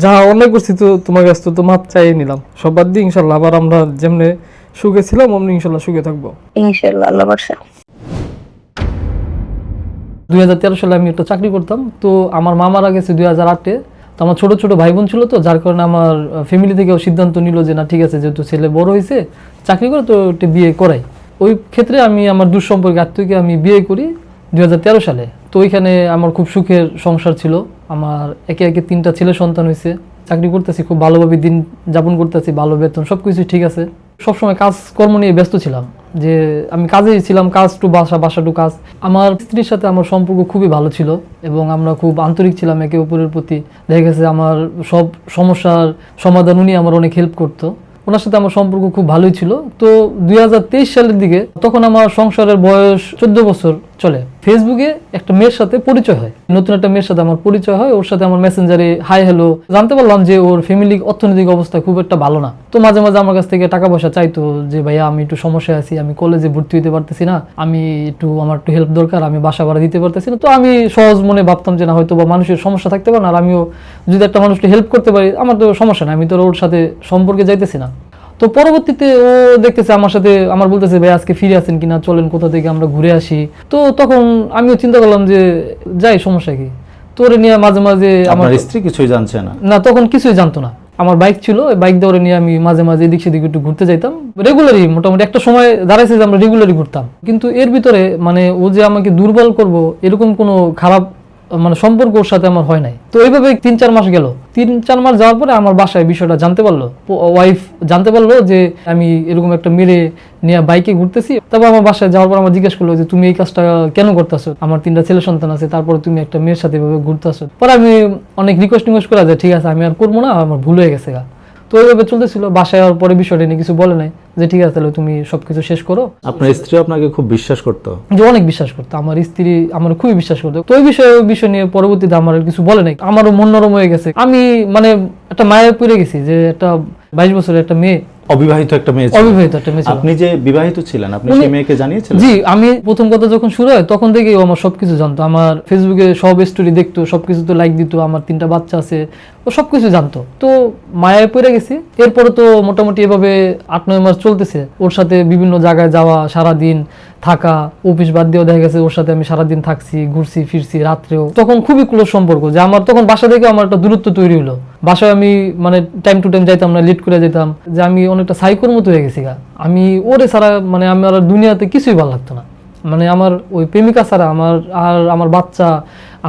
যা অনেক করছি তো তোমার কাছ তো মাপ চাইয়ে নিলাম, সব বাদ দিয়ে ইনশাল্লাহ আবার আমরা যেমনি সুখে ছিলাম অমনি ইনশাল্লাহ সুখে থাকবো ইনশাআল্লাহ, আল্লাহ ভরসা। 2013 সালে আমি একটা চাকরি করতাম, তো আমার মা মারা গেছে 2008-এ। তো আমার ছোট ছোট ভাই বোন ছিল, তো যার কারণে আমার ফ্যামিলি থেকেও সিদ্ধান্ত নিল যে না ঠিক আছে, যেহেতু ছেলে বড় হয়েছে চাকরি করে তো একটা বিয়ে করাই। ওই ক্ষেত্রে আমি আমার দুঃসম্পর্কে আত্মীয়কে আমি বিয়ে করি 2013 সালে। তো ওইখানে আমার খুব সুখের সংসার ছিল, আমার একে একে 3টা ছেলে সন্তান হয়েছে, চাকরি করতেছি, খুব ভালোভাবে দিন যাপন করতেছি, ভালো বেতন, সব কিছু ঠিক আছে। সবসময় কাজ কর্ম নিয়ে ব্যস্ত ছিলাম, যে আমি কাজেই ছিলাম, কাজ টু বাসা, বাসা টু কাজ। আমার স্ত্রীর সাথে আমার সম্পর্ক খুবই ভালো ছিল এবং আমরা খুব আন্তরিক ছিলাম একে অপরের প্রতি। দেখা গেছে আমার সব সমস্যার সমাধান উনি আমার অনেক হেল্প করতো, ওনার সাথে আমার সম্পর্ক খুব ভালোই ছিল। তো 2023 সালের দিকে, তখন আমার সংসারের বয়স 14 বছর চলে, ফেসবুকে একটা মেয়ের সাথে পরিচয় হয়, নতুন একটা মেয়ের সাথে আমার পরিচয় হয়। ওর সাথে আমার মেসেঞ্জারে হাই হ্যালো, জানতে পারলাম যে ওর ফ্যামিলি অর্থনৈতিক অবস্থা খুব একটা ভালো না। তো মাঝে মাঝে আমার কাছ থেকে টাকা পয়সা চাইতো, যে ভাইয়া আমি একটু সমস্যায় আছি, আমি কলেজে ভর্তি হতে পারতেছি না, আমার একটু হেল্প দরকার, আমি বাসা ভাড়া দিতে পারতেছি না। তো আমি সহজ মনে ভাবতাম যে না, হয়তো বা মানুষের সমস্যা থাকতে পারে না, আর আমিও যদি একটা মানুষকে হেল্প করতে পারি আমার তো সমস্যা নাই, আমি তো ওর সাথে সম্পর্কে যাইতেছি না। তো পরবর্তীতে ও দেখতেছে আমার সাথে, আমার বলতেছে ভাই আজকে ফিরে আসেন কিনা, চলেন কোথা থেকে আমরা ঘুরে আসি। তো তখন আমিও চিন্তা করলাম যে যাই, সমস্যা কি। তো ওরে নিয়ে মাঝে মাঝে, আমার স্ত্রী কিছুই জানছে না? না, তখন কিছুই জানতো না। আমার বাইক ছিল, বাইক দিয়ে ওরে নিয়ে আমি মাঝে মাঝে এদিক সেদিক একটু ঘুরতে যাইতাম রেগুলারই। মোটামুটি একটা সময় দাঁড়াইছে যে আমরা রেগুলারই ঘুরতাম, কিন্তু এর ভিতরে মানে ও যে আমাকে দুর্বল করব এরকম কোনো খারাপ মানে সম্পর্ক ওর সাথে আমার হয় নাই। তো এইভাবে 3-4 মাস গেল। 3-4 মাস যাওয়ার পরে আমার বাসায় বিষয়টা জানতে পারলো, ওয়াইফ জানতে পারলো যে আমি এরকম একটা মেরে নিয়ে বাইকে ঘুরতেছি। তারপর আমার বাসায় যাওয়ার পর আমার জিজ্ঞেস করলো যে তুমি এই কাজটা কেন করতেছো, আমার 3টা ছেলে সন্তান আছে, তারপরে তুমি একটা মেয়ের সাথে এভাবে ঘুরতেছো। পরে আমি অনেক রিকোয়েস্ট করা যায়, ঠিক আছে আমি আর করবো না, আমার ভুল হয়ে গেছে গা। তো ওইভাবে চলতেছিল। বাসায় যাওয়ার পরে বিষয়টা নিয়ে কিছু বলে নাই, যে ঠিক আছে তাহলে তুমি সবকিছু শেষ করো। আপনার স্ত্রী আপনাকে খুব বিশ্বাস করতো? যে অনেক বিশ্বাস করতো, আমার স্ত্রী আমার খুবই বিশ্বাস করতো। তো ওই বিষয় নিয়ে পরবর্তীতে আমার কিছু বলে নাই, আমারও মন নরম হয়ে গেছে। আমি মানে একটা মায়ায় পড়ে গেছি, যে একটা 22 বছরের একটা মেয়ে, অবিবাহিত একটা মেয়ে, অবিবাহিত একটা মেয়ে ছিল। আপনি যে বিবাহিত ছিলেন, আপনি সেই মেয়েকে জানিয়েছিলেন? জি, আমি প্রথম কথা যখন শুরু হয় তখন থেকেই ও আমার সবকিছু জানতো, আমার ফেসবুকে সব স্টোরি দেখতো, সবকিছু তো লাইক দিত, আমার 3টা বাচ্চা আছে, ও সবকিছু জানতো। তো মায়ায় পড়ে গেছি। এরপরে তো মোটামুটি এভাবে 8-9 মাস চলতেছে, ওর সাথে বিভিন্ন জায়গায় যাওয়া, সারাদিন থাকা, অফিস বাদ দিয়েও দেখা গেছে ওর সাথে আমি সারাদিন থাকছি, ঘুরছি ফিরছি, রাত্রেও। তখন খুবই ক্লোজ সম্পর্ক, যে আমার তখন বাসা থেকে আমার একটা দূরত্ব তৈরি হলো। বাসায় আমি মানে টাইম টু টাইম যাইতাম না, লেট করে যেতাম, যে আমি অনেকটা সাইকোর মতো হয়ে গেছি গা। আমি ওরে ছাড়া মানে আমার দুনিয়াতে কিছুই ভালো লাগতো না, মানে আমার ওই প্রেমিকা ছাড়া আমার বাচ্চা,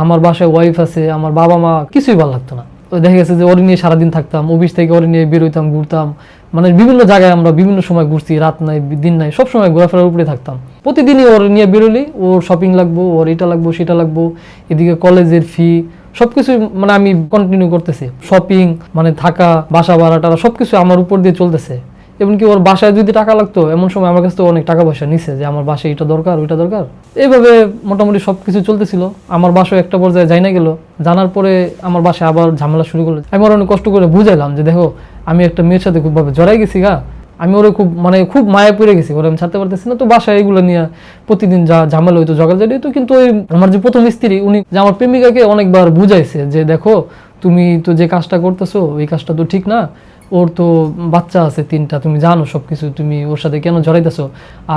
আমার বাসায় ওয়াইফ আছে, আমার বাবা মা, কিছুই ভালো লাগতো না। দেখা গেছে যে ওরে নিয়ে সারাদিন থাকতাম, অফিস থেকে ওরে নিয়ে বেরোইতাম, ঘুরতাম, মানে বিভিন্ন জায়গায় আমরা বিভিন্ন সময় ঘুরছি, রাত নাই দিন নাই, সবসময় ঘোরাফেরার উপরে থাকতাম। প্রতিদিনই ওর নিয়ে বেরোলেই ওর শপিং লাগবো, ওর এটা লাগবো সেটা লাগবো, এদিকে কলেজের ফি সবকিছু মানে আমি কন্টিনিউ করতেছি। শপিং মানে থাকা, বাসা ভাড়া টাড়া সবকিছু আমার উপর দিয়ে চলতেছে। এমনকি ওর বাসায় যদি টাকা লাগতো, এমন সময় আমার কাছে তো অনেক টাকা পয়সা নিছে, যে আমার বাসায় এটা দরকার ওইটা দরকার। এইভাবে মোটামুটি সবকিছু চলতেছিল। আমার বাসায় একটা পর্যায়ে যাই না গেল, জানার পরে আমার বাসায় আবার ঝামেলা শুরু করলো। আমি ওর অনেক কষ্ট করে বুঝাইলাম যে দেখো আমি একটা মেয়ের সাথে খুবভাবে জড়াই গেছি গা, আমি ওরে খুব মায়া পড়ে গেছি, ওরে আমি ছাড়তে পারতেছি না। তো বাসায় এগুলো নিয়ে প্রতিদিন যা ঝামেলা হইতো, ঝগড়াঝাটি হইতো। কিন্তু ওই আমার যে প্রথম স্ত্রী, উনি যে আমার প্রেমিকাকে অনেকবার বুঝাইছে যে দেখো তুমি তো যে কাজটা করতেছো এই কাজটা তো ঠিক না, ওর তো বাচ্চা আছে 3টা, তুমি জানো সবকিছু, তুমি ওর সাথে কেন জড়াইতেছো।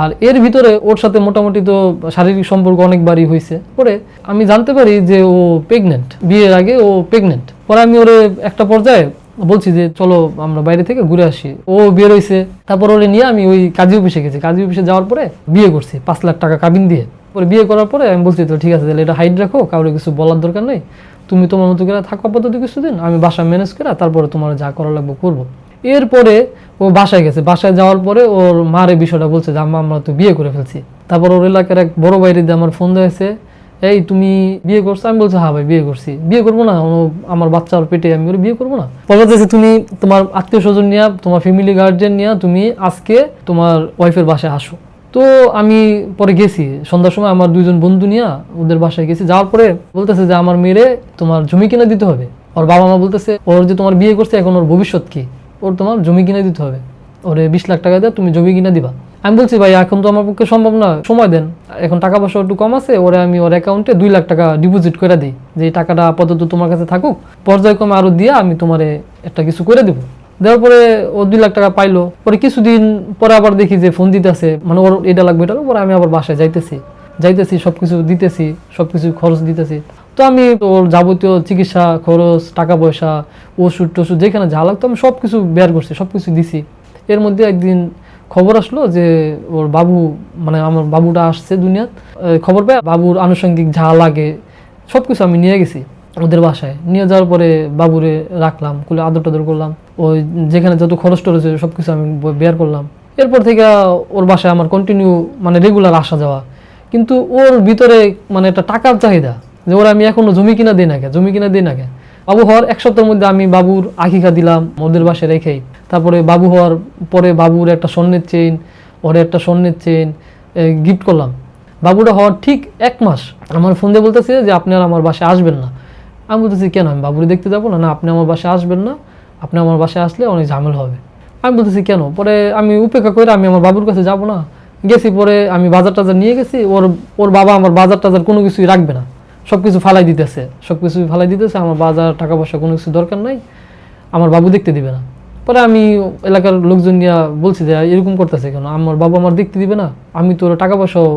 আর এর ভিতরে ওর সাথে মোটামুটি তো শারীরিক সম্পর্ক অনেকবারই হয়েছে। পরে আমি জানতে পারি যে ও প্রেগনেন্ট, বিয়ের আগে ও প্রেগনেন্ট। পরে আমি ওরে একটা পর্যায়ে বলছি যে চলো আমরা বাইরে থেকে ঘুরে আসি। ও বের হয়েছে, তারপর ওরে নিয়ে আমি ওই কাজী অফিসে গেছি। কাজী অফিসে যাওয়ার পরে বিয়ে করছি 5 লাখ টাকা কাবিন দিয়ে। পরে বিয়ে করার পরে আমি বলছি তো ঠিক আছে তাহলে এটা হাইড রাখো, কাউরে কিছু বলার দরকার নেই, তুমি তোমার মতো করে থাকো আপাতত কিছুদিন, আমি বাসা ম্যানেজ করে তারপরে তোমার যা করা লাগবে করবো। এরপরে ও বাসায় গেছে, বাসায় যাওয়ার পরে ওর মারে বিষয়টা বলছে যে আমরা তো বিয়ে করে ফেলছি। তারপর ওর এলাকার এক বড় বাইরে দিয়ে আমার ফোন দিয়েছে, এই তুমি বিয়ে করছো? আমি বলছি হ্যাঁ ভাই বিয়ে করছি। বিয়ে করবো না, আমার বাচ্চার পেটে, আমি ওর বিয়ে করবো না? বলতেছে তুমি তোমার আত্মীয় স্বজন নিয়ে, তোমার ফ্যামিলি গার্জিয়ান নিয়ে তুমি আজকে তোমার ওয়াইফের বাসায় আসো। তো আমি পরে গেছি সন্ধ্যার সময়, আমার 2জন বন্ধু নিয়ে ওদের বাসায় গেছি। যাওয়ার পরে বলতেছে যে আমার মেয়েরে তোমার জমি কিনে দিতে হবে। ওর বাবা মা বলতেছে ওর যে তোমার বিয়ে করছে এখন ওর ভবিষ্যৎ কি, ওর তোমার জমি কিনে দিতে হবে, ওরে 20 লাখ টাকা দেয় তুমি জমি কিনে দিবা। আমি বলছি ভাই এখন তো আমার পক্ষে সম্ভব না, সময় দেন, এখন টাকা পয়সা একটু কম আছে, ওরে আমি ওর অ্যাকাউন্টে 2 লাখ টাকা ডিপোজিট করে দিই, যে এই টাকাটা আপাতত তোমার কাছে থাকুক, পর্যায়ক্রমে আরো দিয়ে আমি তোমারে একটা কিছু করে দেবো। দেওয়ার পরে ও 2 লাখ টাকা পাইলো। পরে কিছুদিন পরে আবার দেখি যে ফোন দিতেছে, মানে ওর এটা লাগবে এটা, পরে আমি আবার বাসায় যাইতেছি সবকিছু দিতেছি, সবকিছু খরচ দিতেছি। তো আমি ওর যাবতীয় চিকিৎসা খরচ, টাকা পয়সা, ওষুধ টষুধ যেখানে যা লাগতো আমি সবকিছু বের করছি, সবকিছু দিছি। এর মধ্যে একদিন খবর আসলো যে ওর বাবু, মানে আমার বাবুটা আসছে দুনিয়াত। খবর পেয়ে বাবুর আনুষঙ্গিক যা লাগে সবকিছু আমি নিয়ে গেছি ওদের বাসায়। নিয়ে যাওয়ার পরে বাবুরে রাখলাম, কুলে আদর টাদর করলাম, ওই যেখানে যত খরচ টরচ সবকিছু আমি বের করলাম। এরপর থেকে ওর বাসায় আমার কন্টিনিউ মানে রেগুলার আসা যাওয়া। কিন্তু ওর ভিতরে মানে একটা টাকার চাহিদা, যে ওরা আমি এখনো জমি কিনা দিই না কে। বাবু হওয়ার 1 সপ্তাহের মধ্যে আমি বাবুর আকিকা দিলাম ওদের বাসায় রেখেই। তারপরে বাবু হওয়ার পরে বাবুর একটা স্বর্ণের চেইন, ওর একটা স্বর্ণের চেইন গিফট করলাম। বাবুটা হওয়ার ঠিক 1 মাস আমার ফোন দিয়ে বলতেছে যে আপনি আর আমার বাসায় আসবেন না। আমি বলতেছি কেন, আমি বাবুরে দেখতে যাবো না? না, আপনি আমার বাসায় আসবেন না, আপনি আমার বাসায় আসলে অনেক ঝামেলা হবে। আমি বলতেছি কেন? পরে আমি উপেক্ষা করে আমি আমার বাবুর কাছে যাব না। গেছি, পরে আমি বাজার টাজার নিয়ে গেছি। ওর বাবা আমার বাজার টাজার কোনো কিছুই রাখবে না, সবকিছু ফালাই দিতেছে, আমার বাজার টাকা পয়সা কোনো কিছু দরকার নাই, আমার বাবু দেখতে দিবে না। পরে আমি এলাকার লোকজন নিয়ে বলছি যে এরকম করতেছে কেন, আমার বাবু আমার দেখতে দিবে না, আমি তো টাকা পয়সাও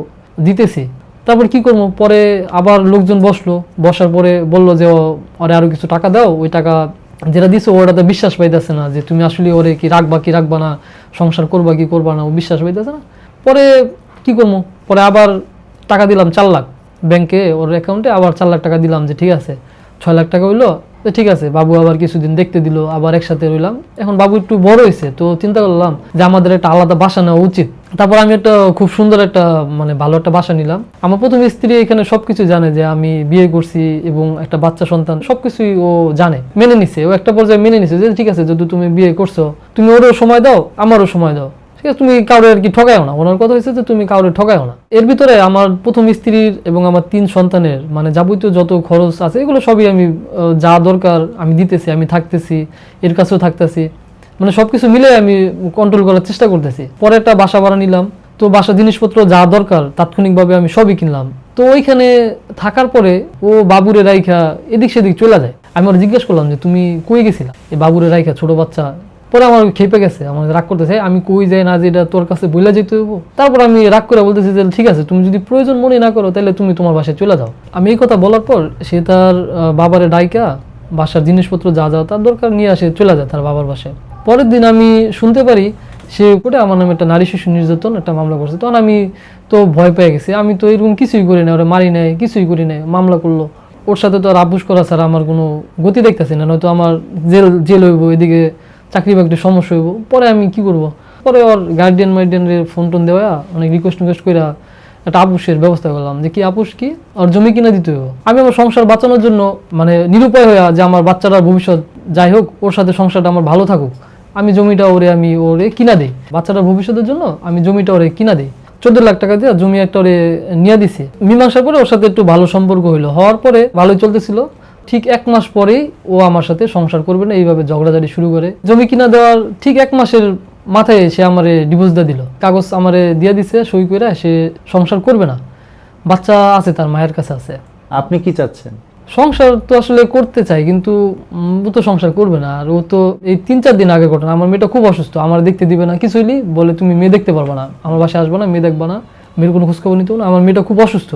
দিতেছি। তারপর কি করবো? পরে আবার লোকজন বসার পরে বললো যে ওরে আরো কিছু টাকা দাও, ওই টাকা যেটা দিছো ওটাতে বিশ্বাস পাইতেছে না যে তুমি আসলে ওরে কি রাখবা না, সংসার করবা কি করবা না, ও বিশ্বাস পাইতেছে না। পরে কি করবো? পরে আবার টাকা দিলাম 4 লাখ ব্যাংকে, ওর অ্যাকাউন্টে আবার 4 লাখ টাকা দিলাম, যে ঠিক আছে 6 লাখ টাকা হইলো, তো ঠিক আছে। বাবু আবার কিছুদিন দেখতে দিল, আবার একসাথে রইলাম। এখন বাবু একটু বড় হয়েছে, তো চিন্তা করলাম যে আমাদের একটা আলাদা বাসা নেওয়া উচিত। তারপর আমি একটা খুব সুন্দর একটা মানে ভালো একটা বাসা নিলাম। আমার প্রথম স্ত্রী এখানে সবকিছু জানে যে আমি বিয়ে করছি এবং একটা বাচ্চা সন্তান, সবকিছুই ও জানে, মেনে নিছে। ও একটা পর্যায়ে মেনে নিছে যে ঠিক আছে, যদি তুমি বিয়ে করছো তুমি ওরও সময় দাও, আমারও সময় দাও, ঠিক আছে, তুমি কাউরে আর কি ঠকায়ও না। ওনার কথা হয়েছে যে তুমি কাউরে ঠকায়ও না। এর ভিতরে আমার প্রথম স্ত্রীর এবং আমার 3 সন্তানের মানে যাবতীয় যত খরচ আছে এগুলো সবই আমি যা দরকার আমি দিতেছি, আমি থাকতেছি, এর কাছেও থাকতেছি, মানে সবকিছু মিলে আমি কন্ট্রোল করার চেষ্টা করতেছি। পরে একটা বাসা ভাড়া নিলাম, তো বাসা জিনিসপত্র যা দরকার তাৎক্ষণিকভাবে আমি সবই কিনলাম। তো ওইখানে থাকার পরে ও বাবুরে রাইখা এদিক সেদিক চলে যায়। আমি ওর জিজ্ঞেস করলাম যে তুমি কই গেছিলা এই বাবুরে রাইখা, ছোট বাচ্চা? পরে আমার খেপে গেছে, আমার রাগ করতেছে, আমি কই যাই না যে এটা তোর কাছে বইলা যেতে হইব। তারপর আমি রাগ করে বলতেছি যে ঠিক আছে, তুমি যদি প্রয়োজন মনে না করো তাহলে তুমি তোমার বাসায় চলে যাও। আমি এই কথা বলার পর সে তার বাবারে ডাইকা বাসার জিনিসপত্র যা যা তার দরকার নিয়ে আসে চলে যায় তার বাবার বাসায়। পরের দিন আমি শুনতে পারি সে কোর্টে আমার নামে একটা নারী শিশু নির্যাতন একটা মামলা করছে। তখন আমি তো ভয় পেয়ে গেছি, আমি তো এরকম কিছুই করি না, ওরা মারি নাই, কিছুই করি নাই, মামলা করলো। ওর সাথে তো আর আপুস করা ছাড়া আমার কোনো গতি দেখতেছি না, নয়তো আমার জেল হইব, এদিকে চাকরি বাকরির সমস্যা হইব। পরে আমি কি করব? পরে ওর গার্ডিয়ানের ফোন টোন দেওয়া, অনেক রিকোয়েস্ট করে একটা আপুসের ব্যবস্থা করলাম, যে কি আপুস কি ওর জমি কিনা দিতে হইব। আমি আমার সংসার বাঁচানোর জন্য মানে নিরুপায় হয়ে যে আমার বাচ্চাটার ভবিষ্যৎ যাই হোক, ওর সাথে সংসারটা আমার ভালো থাকুক, আমি জমিটা ওরে কিনা দিই, বাচ্চাটার ভবিষ্যতের জন্য আমি জমিটা ওরে কিনা দিই। 14 লাখ টাকা দিয়ে জমি একটা ওরে নিয়ে দিছি। মীমাংসার পরে ওর সাথে একটু ভালো সম্পর্ক হইলো, হওয়ার পরে ভালোই চলতেছিল। ঠিক 1 মাস পরেই ও আমার সাথে সংসার করবে না এইভাবে ঝগড়াঝাড়ি শুরু করে। জমি কিনা দেওয়ার ঠিক 1 মাসের মাথায় সে আমারে ডিভোর্স দিয়ে দিল, কাগজ আমারে দিয়ে দিছে সই করে, সে সংসার করবে না, বাচ্চা আছে তার মায়ের কাছে আছে। আপনি কি চাচ্ছেন? সংসার তো আসলে করতে চাই, কিন্তু ও তো সংসার করবে না। আর ও তো এই 3-4 দিন আগে ঘটনা, আমার মেয়েটা খুব অসুস্থ, আমার দেখতে দিবে না, কিছু হইলি বলে তুমি মেয়ে দেখতে পারবা না, আমার বাসায় আসবা না, মেয়ে দেখবা না, মেয়ের কোনো খোঁজখবর নিতে না, আমার মেয়েটা খুব অসুস্থ।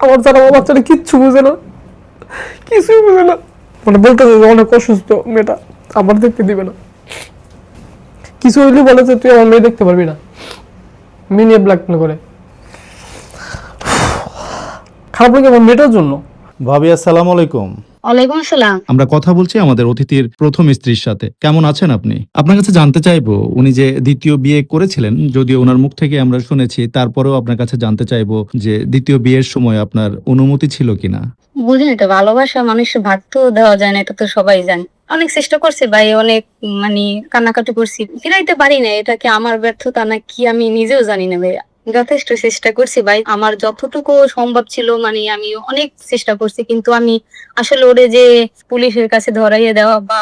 আমার যারা আমার বাচ্চাটা কিচ্ছু বুঝে না, কিছুই বুঝে না, মানে বলতেছে যে অনেক অসুস্থ মেয়েটা, আমার দেখতে দিবে না, কিছু হইলে বলে যে তুই আমার মেয়ে দেখতে পারবি না, মেয়ে নিয়ে ব্ল্যাকমেল করে। খারাপ লাগে আমার মেয়েটার জন্য। ভাবি আসসালামু আলাইকুম। ওয়ালাইকুম আসসালাম। আমরা কথা বলছি আমাদের অতিথির প্রথম স্ত্রীর সাথে। কেমন আছেন আপনি? আপনার কাছে জানতে চাইবো উনি যে দ্বিতীয় বিয়ে করেছিলেন, যদিও ওনার মুখ থেকে আমরা শুনেছি, তারপরেও আপনার কাছে জানতে চাইবো যে দ্বিতীয় বিয়ের সময় আপনার অনুমতি ছিল কিনা। বুঝিনি তো, ভালোবাসা মানুষের ভাগ তো দেওয়া যায় না, এটা তো সবাই জানে। অনেক চেষ্টা করছি ভাই, অনেক মানে কান্নাকাটি করছি, ফিরাইতে পারি না। এটা কি আমার ব্যর্থতা না কি আমি নিজেও জানি না ভাই। যথেষ্ট চেষ্টা করছি ভাই, আমার যতটুকু সম্ভব ছিল মানে আমি অনেক চেষ্টা করছি, কিন্তু আমি আসলে ওরে যে পুলিশের কাছে ধরাইয়ে দেওয়া বা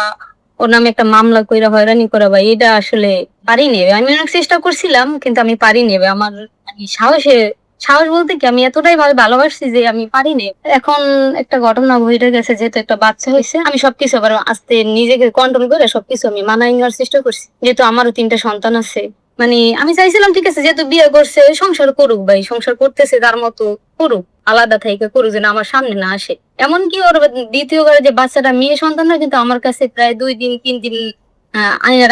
ওর নামে একটা মামলা কইরা হয়রানি করা ভাই, এটা আসলে পারিনি। আমি অনেক চেষ্টা করছিলাম কিন্তু আমি পারিনি ভাই। আমার মানে সাহস বলতে কি, আমি এতটাই ভালোবাসছি যে আমি পারিনি। এখন একটা ঘটনা ঘটে গেছে, যেহেতু একটা বাচ্চা হয়েছে, আমি সবকিছু আবার আস্তে নিজেকে কন্ট্রোল করে সবকিছু আমি মানায় নেওয়ার চেষ্টা করছি, যেহেতু আমারও 3টা সন্তান আছে। মানে আমি চাইছিলাম ঠিক আছে, যেহেতু বিয়ে করছে সংসার করুক ভাই, সংসার করতেছে তার মতো করুক, আলাদা থেকে করুক, যেন আমার সামনে না আসে। এমনকি ওর দ্বিতীয়বার যে বাচ্চাটা মেয়ে সন্তানটা কিন্তু আমার কাছে প্রায় 2 দিন 3 দিন আইনা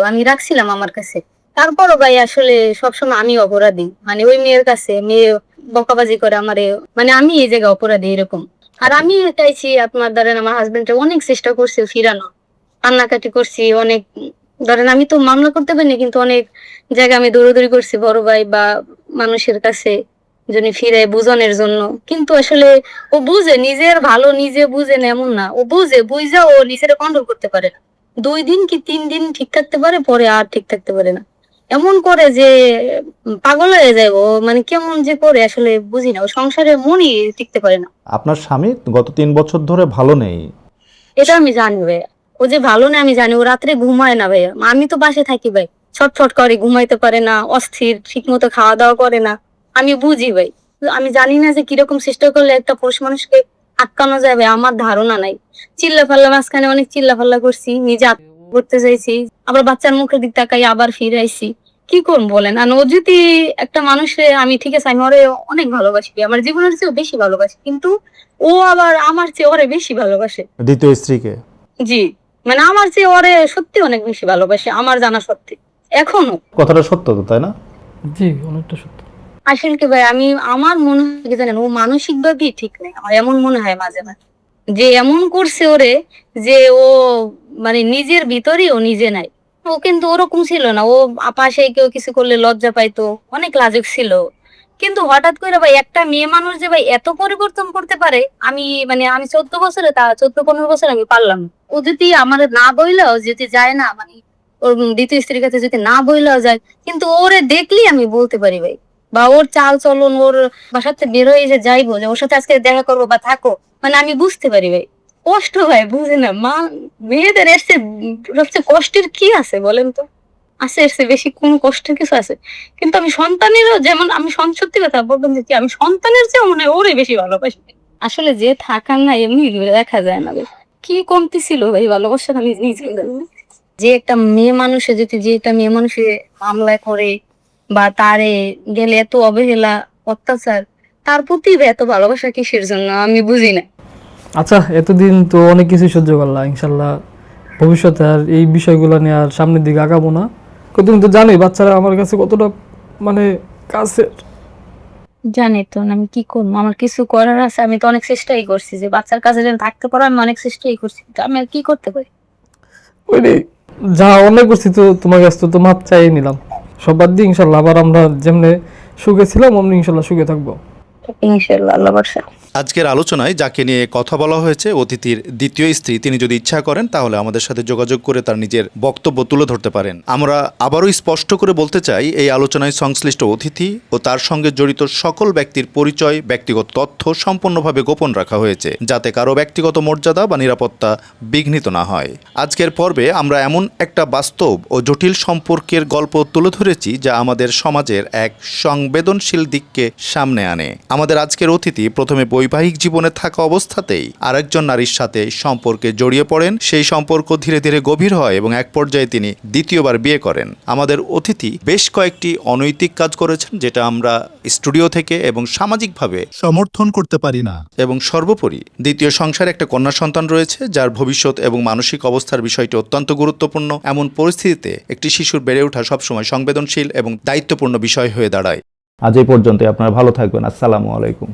আমি রাখছিলাম আমার কাছে। তারপরও ভাই আসলে সবসময় আমি অপরাধী, মানে ওই মেয়ের কাছে মেয়ে বকাবাজি করে আমারে, মানে আমি এই জায়গায় অপরাধী এরকম। আর আমি চাইছি, আপনার ধরেন আমার হাজবেন্ডটা অনেক চেষ্টা করছে ফিরানো, কান্নাকাটি করছি অনেক, ধরেন আমি তো মামলা করতে পারিনি, কিন্তু অনেক জায়গায় আমি দৌড়াদৌড়ি করছি বড় ভাই বা মানুষের কাছে যিনি ফিরে বুঝানোর জন্য। কিন্তু আসলে ও বুঝে, নিজের ভালো নিজে বুঝে না এমন না, ও বুঝা ও নিজের কন্ট্রোল করতে পারে না। 2 দিন কি 3 দিন ঠিক থাকতে পারে, পরে আর ঠিক থাকতে পারে না। এমন করে যে পাগল হয়ে যায় ও, মানে কেমন যে করে আসলে বুঝি না, ও সংসারে মনই টিকতে পারে না। আপনার স্বামী গত 3 বছর ধরে ভালো নেই। এটা আমি জানি ভাইয়া, ও যে ভালো না আমি জানি। ও রাত্রে ঘুমায় না ভাইয়া, আমি তো বাসে থাকি ভাই, ছটফট করে, ঘুমাইতে পারে না, অস্থির, ঠিক মতো খাওয়া দাওয়া করে না। আমি বুঝি ভাই, আমি জানি না যে কিরকম চেষ্টা করলে একটা পুরুষ মানুষকে আটকানো যায় ভাই, আমার ধারণা নাই। চিল্লা ফাল্লা, মাঝখানে অনেক চিল্লা ফাল্লা করছি, নিজে আত্মহত্যা করতে চাইছি, আবার বাচ্চার মুখের দিক তাকাই আবার ফিরে আইছি। কি করবো বলেন? আর ও যদি একটা মানুষে, আমি ঠিক আছে আমি ওরে অনেক ভালোবাসি, আমার জীবনের চেয়েও বেশি ভালোবাসি, কিন্তু ও আবার আমার চেয়ে ওরে বেশি ভালোবাসে। দ্বিতীয় স্ত্রীকে। জি, মানে আমার চেয়ে ওরে সত্যি অনেক বেশি ভালোবাসে, আমার জানা সত্যি এখনো। কথাটা সত্য তো, তাই না? জি, অনেকটা সত্য। আসলে কি ভাই, আমার মনে হয় কি জানেন, ও মানসিক ভাবেই ঠিক নেই, আমার এমন মনে হয় মাঝে মাঝে, যে এমন করছে ওরে, যে ও মানে নিজের ভিতরেই ও নিজে নাই। ও কিন্তু ওরকম ছিল না, ও পাশে কেউ কিছু করলে লজ্জা পাইতো, অনেক লাজুক ছিল। কিন্তু হঠাৎ করে ভাই একটা মেয়ে মানুষ যে ভাই এত পরিবর্তন করতে পারে, আমি মানে আমি 14 বছরে, তা 14-15 বছর আমি পারলাম না। ও যদি আমার না বইলেও যদি যায় না, মানে ওর দ্বিতীয় স্ত্রীর কাছে যদি না বইলেও যায়, কিন্তু ওরে দেখলেই আমি বলতে পারি ভাই, বা ওর চাল চলন, ওর বাসাতে বের হয়ে যে যাইবো, যে ওর সাথে আজকে দেখা করবো বা থাকো, মানে আমি বুঝতে পারি ভাই। কষ্ট ভাই, বুঝে না মা, মেয়েদের এসে সবচেয়ে কষ্টের কি আছে বলেন তো? আছে এর চেয়ে বেশি কোন কষ্টের কিছু আছে? কিন্তু আমি সন্তানেরও, যেমন আমি সত্যি কথা বলবেন যে কি, আমি সন্তানের চেয়ে মনে হয় ওরে বেশি ভালোবাসি। আসলে যে থাকার না এমনি দেখা যায় না ভাই, কি কমতি ছিল ভাই ভালোবাসার, আমি নিজে জানি না। যে একটা মেয়ে মানুষে যদি, যে একটা মেয়ে মানুষে মামলায় করে বা তারে গেলে এত অবহেলা, অত্যাচার, তার প্রতি এত ভালোবাসা কিসের জন্য আমি বুঝি না। আচ্ছা, এতদিন তো অনেক কিছু সহ্য করলাম, ইনশাল্লাহ ভবিষ্যতে আর এই বিষয়গুলো নিয়ে আর সামনের দিকে আগাবো না। তুমি তো জানোই বাচ্চারা আমার কাছে কতটা মানে কাছে। জানি তো, আমি কি করবো, আমার কিছু করার আছে। আমি তো অনেক চেষ্টাই করছি যে বাচ্চার কাছে যেন থাকতে পারো, আমি অনেক চেষ্টাই করছি, কিন্তু আমি আর কি করতে পারি? ওই রে, যা অন্যায় করছি তো তোমার কাছে তো মাপ চাই নিলাম। সব বাদ দিয়ে ইনশাল্লাহ আবার আমরা যেমনি সুখে ছিলাম অমনি ইনশাল্লাহ সুখে থাকবো। ইনশাআল্লাহ, আল্লাহ ভরসা। আজকের আলোচনায় যাকে নিয়ে কথা বলা হয়েছে, অতিথির দ্বিতীয় স্ত্রী, তিনি যদি ইচ্ছা করেন তাহলে আমাদের সাথে যোগাযোগ করে তার নিজের বক্তব্য তুলে ধরতে পারেন। আমরা আবারও স্পষ্ট করে বলতে চাই, এই আলোচনায় সংশ্লিষ্ট অতিথি ও তার সঙ্গে জড়িত সকল ব্যক্তির পরিচয়, ব্যক্তিগত তথ্য সম্পূর্ণভাবে গোপন রাখা হয়েছে, যাতে কারো ব্যক্তিগত মর্যাদা বা নিরাপত্তা বিঘ্নিত না হয়। আজকের পর্বে আমরা এমন একটা বাস্তব ও জটিল সম্পর্কের গল্প তুলে ধরেছি যা আমাদের সমাজের এক সংবেদনশীল দিককে সামনে আনে। আমাদের আজকের অতিথি প্রথমে বৈবাহিক জীবনে থাকা অবস্থাতেই আরেকজন নারীর সাথে সম্পর্কে জড়িয়ে পড়েন। সেই সম্পর্ক ধীরে ধীরে গভীর হয় এবং এক পর্যায়ে তিনি দ্বিতীয়বার বিয়ে করেন। আমাদের অতিথি বেশ কয়েকটি অনৈতিক কাজ করেছেন, যেটা আমরা স্টুডিও থেকে এবং সামাজিকভাবে সমর্থন করতে পারি না। এবং সর্বোপরি দ্বিতীয় সংসারে একটা কন্যা সন্তান রয়েছে, যার ভবিষ্যৎ এবং মানসিক অবস্থার বিষয়টি অত্যন্ত গুরুত্বপূর্ণ। এমন পরিস্থিতিতে একটি শিশুর বেড়ে ওঠা সবসময় সংবেদনশীল এবং দায়িত্বপূর্ণ বিষয় হয়ে দাঁড়ায়। আজ এই পর্যন্তই। আপনারা ভালো থাকবেন। আসসালামু আলাইকুম।